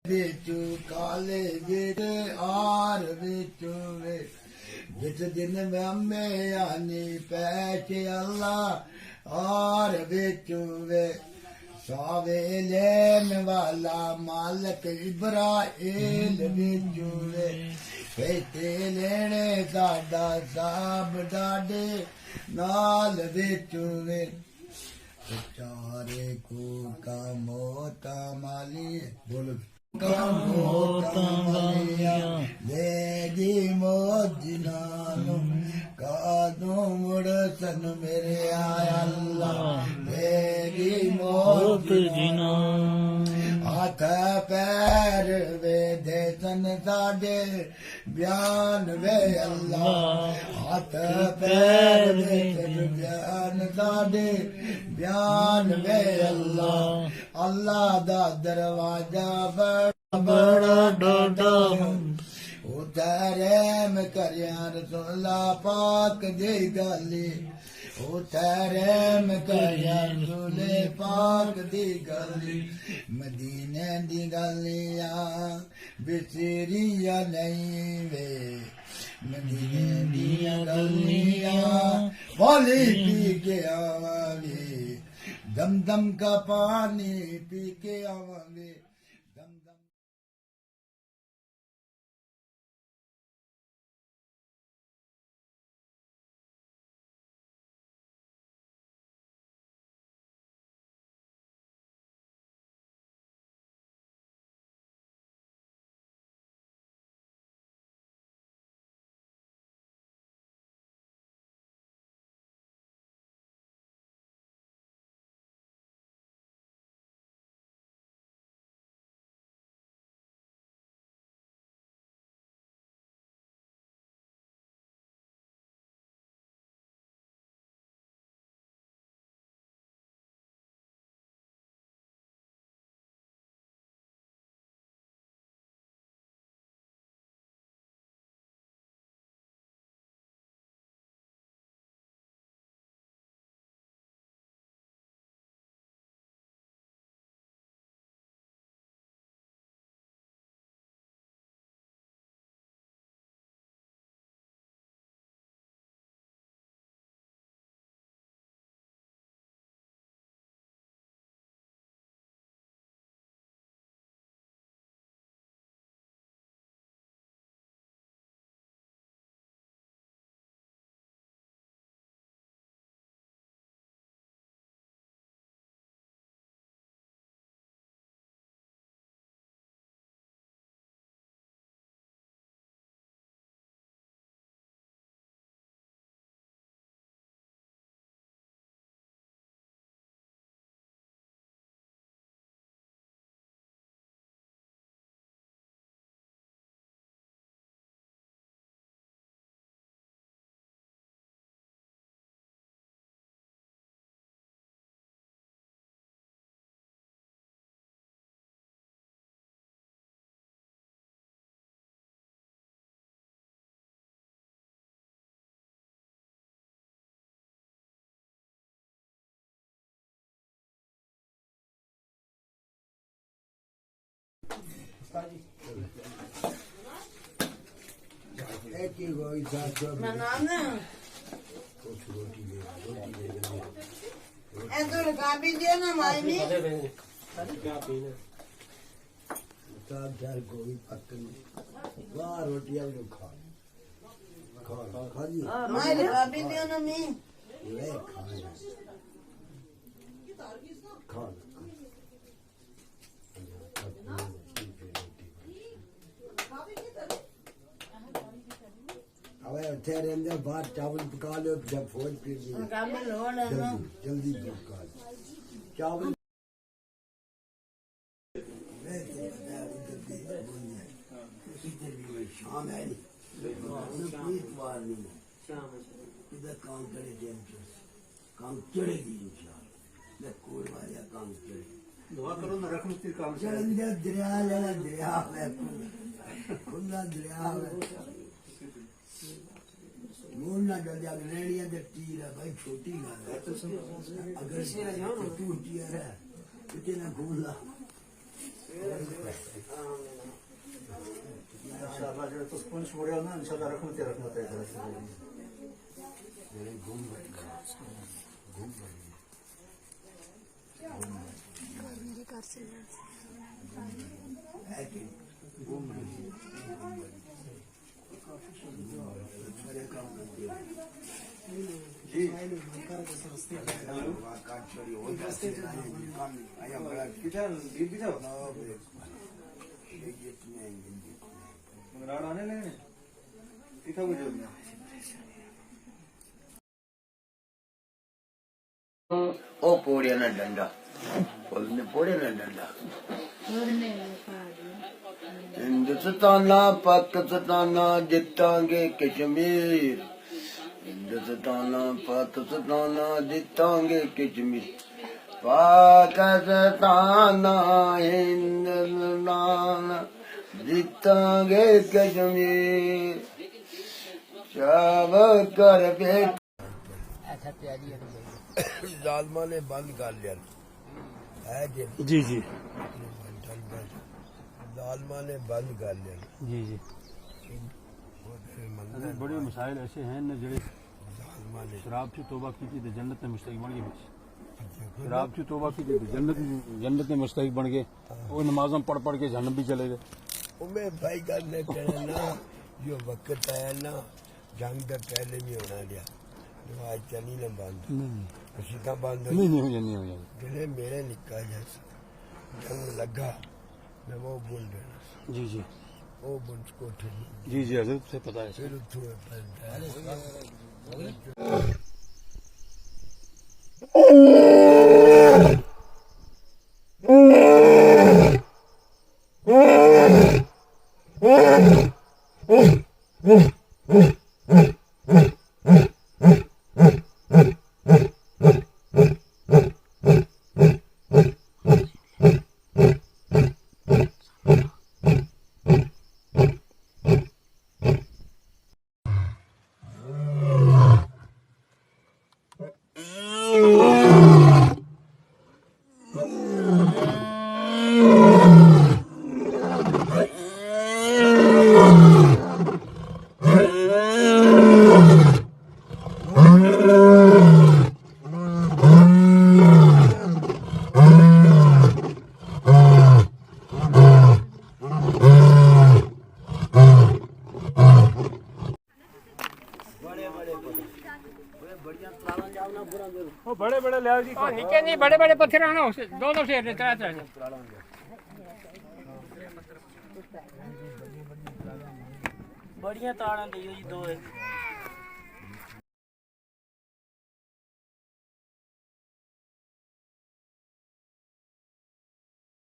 ਵਿੱਚੂ ਕਾਲੇ ਵਿੱਚ ਆਰ ਵਿੱਚੂ ਵੇ ਜਿਸ ਦਿਨ ਮੈਂ ਆਨੀ ਪੈਚ ਅੱਲਾ ਆਰ ਵਿੱਚੂ ਵੇ ਸਾਵੇ ਲੈਣ ਵਾਲਾ ਮਾਲਕ ਇਬਰਾਹੀਮ ਵਿੱਚੂ ਵੇ ਕਹਿਤੇ ਲੈਣੇ ਸਾਡਾ ਸਾਬ ਡਾਡੇ ਨਾਲ ਵਿੱਚੂ ਵੇ ਚਾਰੇ ਕੋ ਕਾ ਮੋਤਾ ਮਾਲੀ ਬੋਲ ਦੇਗੀ ਮੋਜਨਾਨੋ ਕਾਦੋਂ ਮੁੜਸਨ ਮੇਰੇ ਅੱਲਾ ਦੇਗੀ ਮੋਜਨਾ ਹੱਥ ਪੈਰ ਵੇ ਦੇ ਸਨ ਸਾਡੇ ਬਿਆਨ ਵੇ ਅੱਲਾ ਹੱਥ ਪੈਰ ਵੇ ਬਿਆਨ ਸਾਡੇ ਬਿਆਨ ਵੇ ਅੱਲਾ ਅੱਲਾ ਦਾ ਦਰਵਾਜ਼ਾ ਬੜਾ ਡੋਡਾ ਉਤਾਰੇਮ ਕਰਿਆ ਰਸੂਲਾ ਪਾਕ ਦੀ ਗਾਲੀ ਉਤਾਰੇਮ ਕਰਿਆ ਰਸੂਲੇ ਪਾਕ ਦੀ ਗਾਲੀ ਮਦੀਨੇ ਦੀ ਗਾਲੀਆਂ ਬਿਸਰੀਆ ਨਹੀਂ ਵੇ ਮਦੀਨੇ ਦੀਆਂ ਗਾਲੀਆਂ ਵਾਲੀ ਪੀ ਕੇ ਆਵਾਂਗੇ ਦਮ ਦਮ ਕਾ ਪਾਣੀ ਪੀ ਕੇ ਆਵਾਂਗੇ ਦਮ ਦਮ रोटियां खा रहते बाहर चावल पका लो जब फौज फिर जल्दी पका चावल शाम है इधर काम करे काम चढ़ेगी इंशाल्लाह कोई वाला काम चढ़े दुआ करो ना रखो फिर काम चढ़ेंगे दरिया लेना दरिया है खुला दरिया है मोना डलिया रेड़िया दे तीर है भाई छोटी गल है अगर टूटी है कितने ना खुला जो तो पुंछ मोड़े ना इंशाल्लाह रहमत है घूम मेरे घर से ओ पोड़िया ना डंडा बोलने पोड़िया ना डंडा हिंदुस्ताना पाकिस्ताना जितांगे कश्मीर हिंदुस्ताना पाकिस्ताना जितांगे कश्मीर पाकिस्ताना हिंदुस्ताना जितांगे कश्मीर सब कर बेट जालमा ने बंद कर लिया है जी जी जालमा ने बंद कर लिया जी जी बड़े मसाइल ऐसे हैं न जड़े शराब से तौबा की थी तो जन्नत में मुस्तहिक बन गए शराब से तौबा की थी तो जन्नत में मुस्तहिक बन गए वो नमाज़ों पढ़ पढ़ के जन्नत भी चले गए उमें भाई करने ना जो वक्त आया ना जंग का पहले नहीं होना लिया आज चली ना बंद सीधा बंद नहीं हो जाए जिले मेरे निका जैसा जंग लगा मैं वो बोल देना जी जी वो बुंस को जी जी हजरत से पता है फिर बड़े बड़े लिया जी नीचे नहीं बड़े बड़े पत्थर आना दो दो शेर ने तरह तरह बड़ियां ताड़ां देओ जी दो